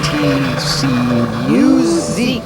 TC Music.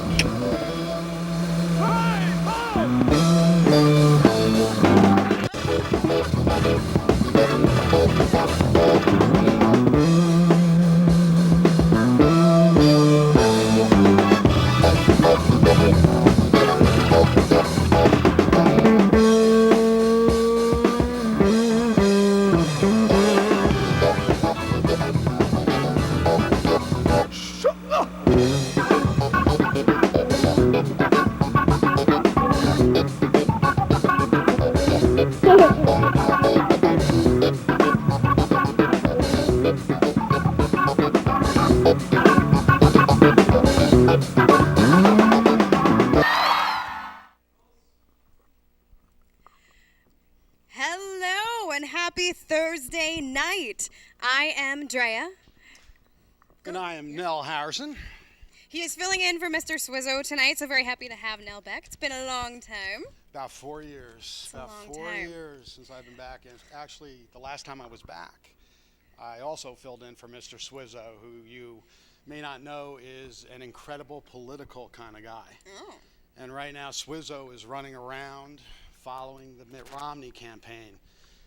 Hello and happy Thursday night. I am Drea. And I am Nell Harrison. He is filling in for Mr. Swizzo tonight, so very happy to have Nell back. It's been a long time. About 4 years. It's a about long 4 time. years since I've been back. And actually, the last time I was back, I also filled in for Mr. Swizzo, who you may not know is an incredible political kind of guy. Oh. And right now, Swizzo is running around following the Mitt Romney campaign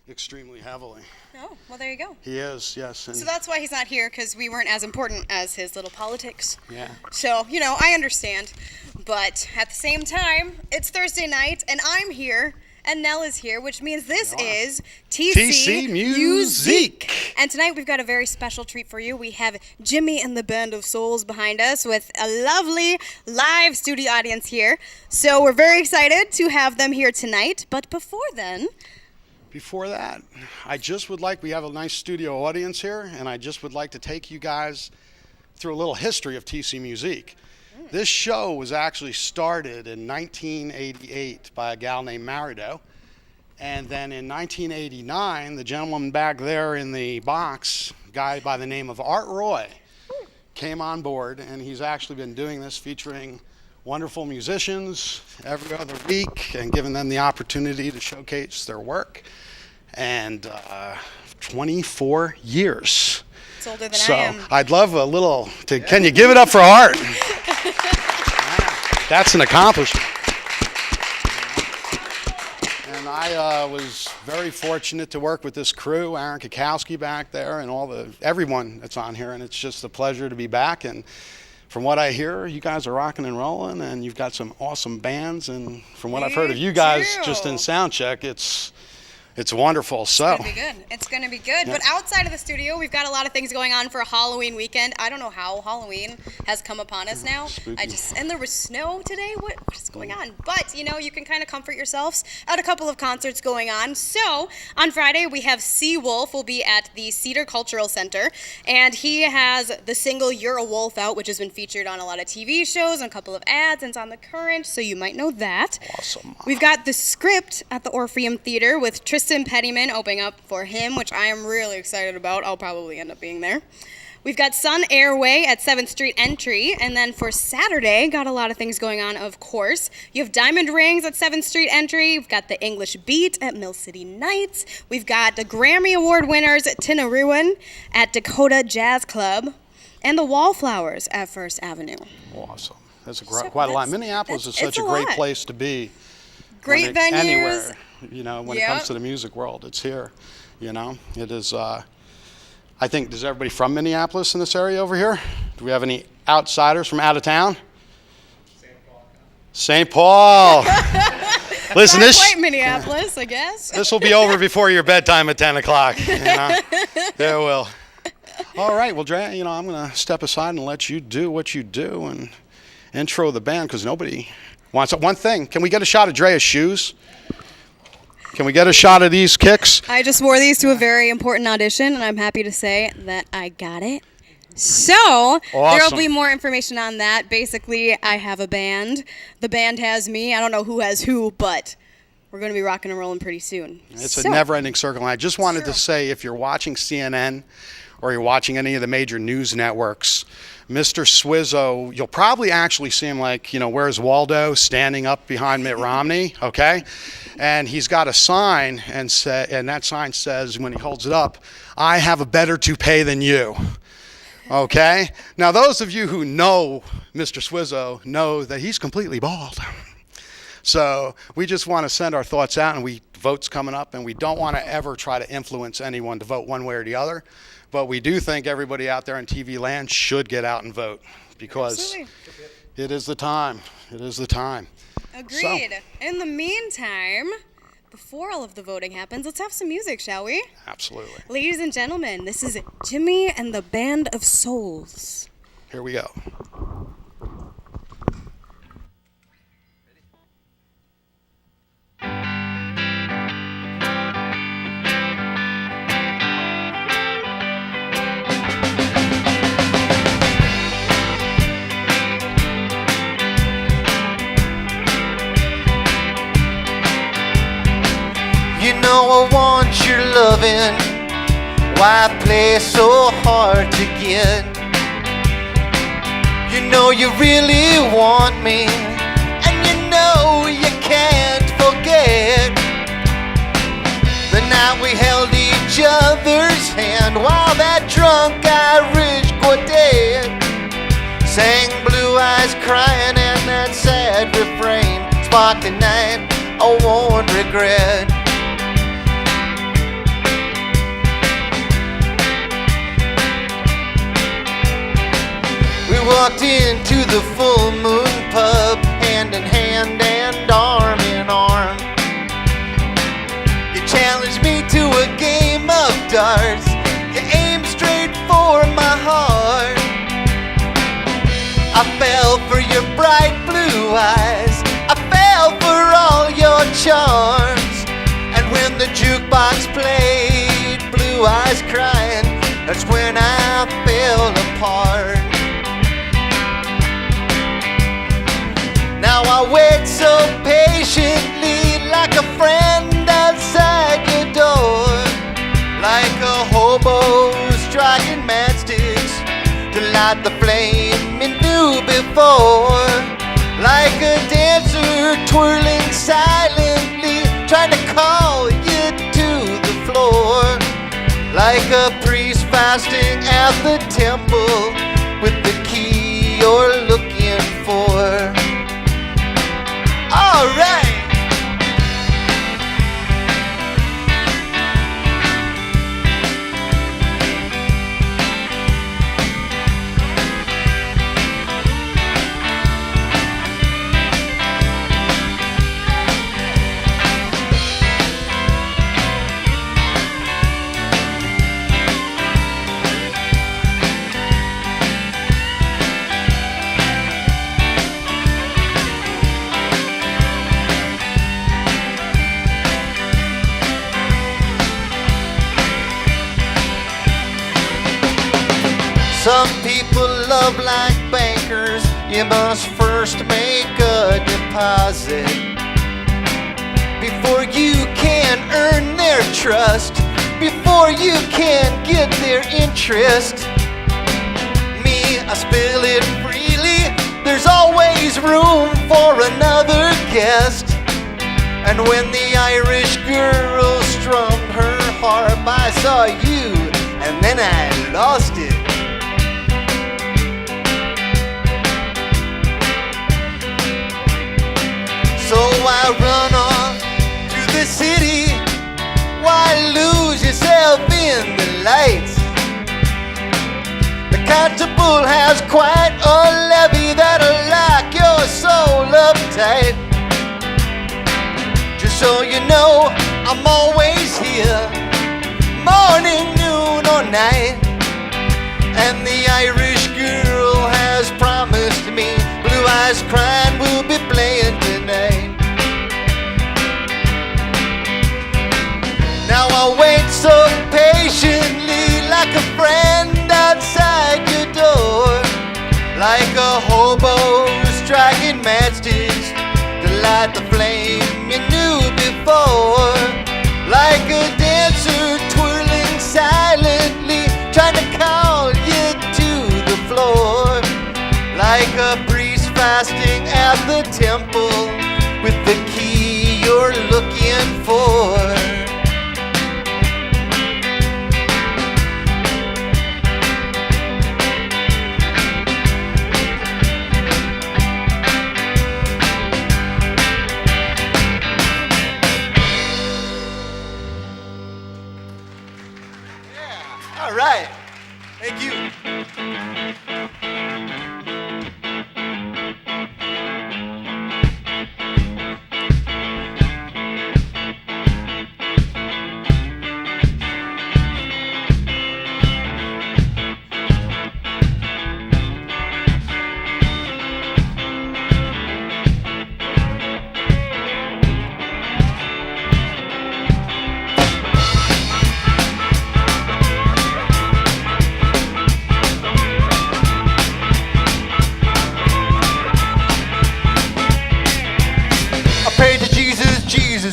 extremely heavily. Oh, well, there you go. He is, yes. And So that's why he's not here, because we weren't as important as his little politics. yeah. So, I understand. But at the same time, it's Thursday night, and I'm here, and Nell is here, which means this You are. is TC TC Music. And tonight we've got a very special treat for you. We have Jimmy and the Band of Souls behind us with a lovely live studio audience here. So we're very excited to have them here tonight. But before then, Before that, we have a nice studio audience here, and I just would like to take you guys through a little history of TC Music. This show was actually started in 1988 by a gal named Marido. And then in 1989, the gentleman back there in the box, a guy by the name of Art Roy, came on board, and he's actually been doing this featuring wonderful musicians every other week and giving them the opportunity to showcase their work. And 24 years. it's older than So I am. I'd love a little, can you give it up for Art? That's an accomplishment. And I was very fortunate to work with this crew, Aaron Kukowski back there, and everyone that's on here, and it's just a pleasure to be back. And from what I hear, you guys are rocking and rolling, and you've got some awesome bands. And from what I've heard of you guys, just in sound check, it's wonderful. So It's gonna be good. It's gonna be good. But outside of the studio, we've got a lot of things going on for a Halloween weekend. I don't know how Halloween has come upon us now. Spooky. And there was snow today. What is going on? But you can kind of comfort yourselves at a couple of concerts going on. So on Friday we have Seawolf will be at the Cedar Cultural Center, and he has the single "You're a Wolf" out, which has been featured on a lot of TV shows and a couple of ads, and it's on The Current, so you might know that. awesome. We've got The Script at the Orpheum Theater with Tristan Pettyman opening up for him, which I am really excited about. I'll probably end up being there. We've got Sun Airway at 7th Street Entry, and then for Saturday, got a lot of things going on, of course. You have Diamond Rings at 7th Street Entry. We've got the English Beat at Mill City Nights. We've got the Grammy Award winners at Tinnaruin at Dakota Jazz Club, and the Wallflowers at First Avenue. Awesome. That's So quite a lot. that's- Minneapolis is it's such a a great lot. place to be. Great when venues. Anywhere, when it Yep. comes to the music world, it's here. It is. I think, is everybody from Minneapolis in this area over here? Do we have any outsiders from out of town? St. Paul. Listen, Not this quite Minneapolis, I guess. this will be over before your bedtime at 10 o'clock. It will. All right, well, Dre, I'm going to step aside and let you do what you do and intro the band, because nobody wants it. One thing, can we get a shot of Dre's shoes? Can we get a shot of these kicks? I just wore these to a very important audition, and I'm happy to say that I got it. So there will Awesome. be more information on that. Basically, I have a band. The band has me. I don't know who has who, but we're going to be rocking and rolling pretty soon. It's a never-ending circle. And I just wanted to say, if you're watching CNN or you're watching any of the major news networks, Mr. Swizzo, you'll probably actually see him like, where's Waldo, standing up behind Mitt Romney, okay? And he's got a sign, and that sign says, when he holds it up, I have a better toupee than you. Okay? Now, those of you who know Mr. Swizzo know that he's completely bald. So we just want to send our thoughts out, and vote's coming up, and we don't want to ever try to influence anyone to vote one way or the other. But we do think everybody out there in TV land should get out and vote, because Absolutely. it is the time. It is the time. Agreed. In the meantime, before all of the voting happens, let's have some music, shall we? Absolutely. Ladies and gentlemen, this is Jimmy and the Band of Souls. Here we go. You know I want your loving. Why play so hard to get? You know you really want me, and you know you can't forget the night we held each other's hand while that drunk Irish quartet sang Blue Eyes Crying, and that sad refrain sparked a night I won't regret. We walked into the full moon pub, hand in hand and arm in arm. You challenged me to a game of darts. You aimed straight for my heart. I fell for your bright blue eyes. I fell for all your charms. And when the jukebox played Blue Eyes Crying, that's when I fell apart. Now I wait so patiently, like a friend outside your door, like a hobo striking matchsticks to light the flame he knew before, like a dancer twirling silently, trying to call you to the floor, like a priest fasting at the temple with the key you're looking for. All right. Some people love like bankers. You must first make a deposit before you can earn their trust, before you can get their interest. Me, I spill it freely. There's always room for another guest. And when the Irish girl strummed her harp, I saw you, and then I lost it. So why run off to the city? Why lose yourself in the lights? The constable has quite a levy that'll lock your soul uptight. Just so you know, I'm always here, morning, noon, or night. And the Irish girl has promised me Blue Eyes Crying will be playing tonight. Now I wait so patiently, like a friend outside your like a hobo striking matchsticks to light the flame you knew before, like a dancer twirling silently, trying to call you to the floor, like a priest fasting at the temple with the key you're looking for. All right. Thank you.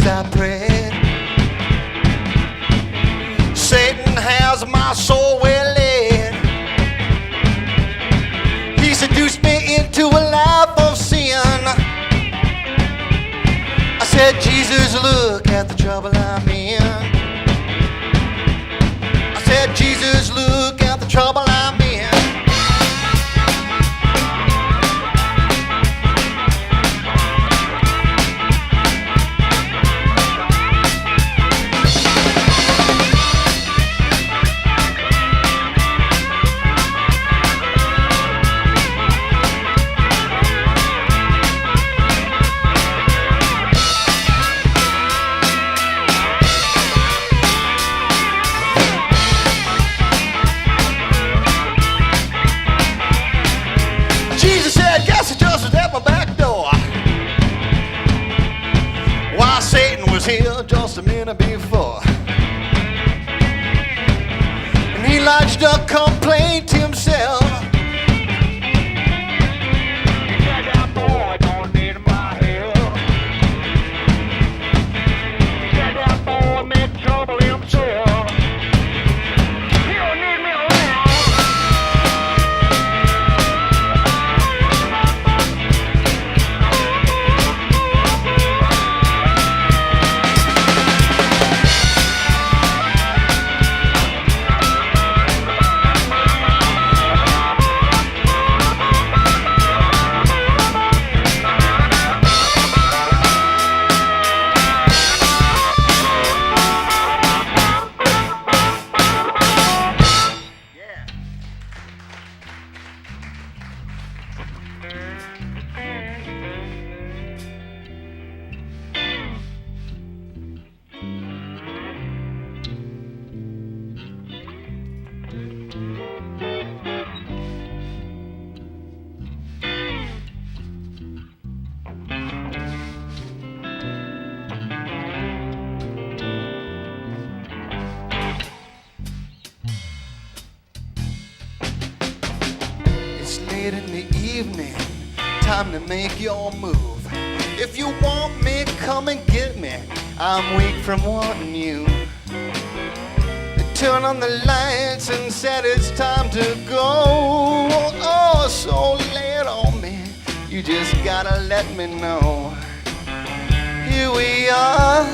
I prayed. Satan has my soul well led. He seduced me into a life of sin. I said, Jesus, look at the trouble I'm in. I said, Jesus, look at the trouble I'm in. Here just a minute before, and he lodged a complaint himself. That boy don't need my help. That boy made trouble himself. He don't need me around. Late in the evening, time to make your move. If you want me, come and get me. I'm weak from wanting you. Turn on the lights and said it's time to go. Oh, so late on me, you just gotta let me know. Here we are.